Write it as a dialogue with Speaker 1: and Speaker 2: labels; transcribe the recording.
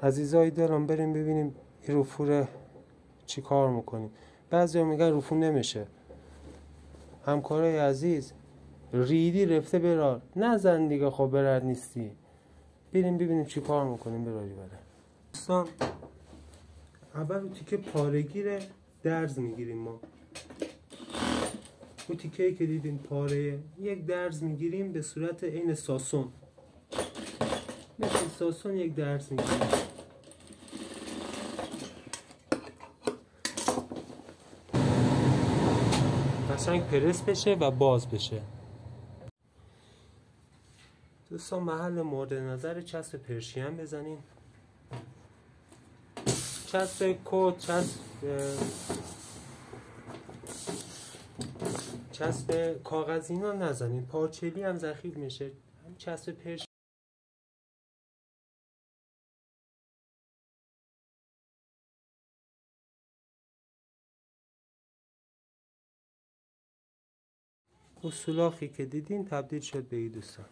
Speaker 1: عزیزای دلم بریم ببینیم این رفوره چی کار میکنیم. بعضی میگن رفو نمیشه. همکارای عزیز ریدی رفته برار نزن دیگه، خب برد نیستی. بریم ببینیم چی کار میکنیم براری بره. دوستان اول رو تیکه پاره‌گیره درز میگیریم ما. اون تیکه‌ای که دیدین پاره، یک درز میگیریم به صورت عین ساسون، مثل ساسون یک درز میگیریم. قشنگ پرس بشه و باز بشه. دوستان محل مورد نظر چسب پرشین بزنین. چسب کت، چسب کاغذی اینا نزنین، پارچه‌ای هم ضخیم میشه. چسب پرشین و سولاخی که دیدین تبدیل شد به این دوستان.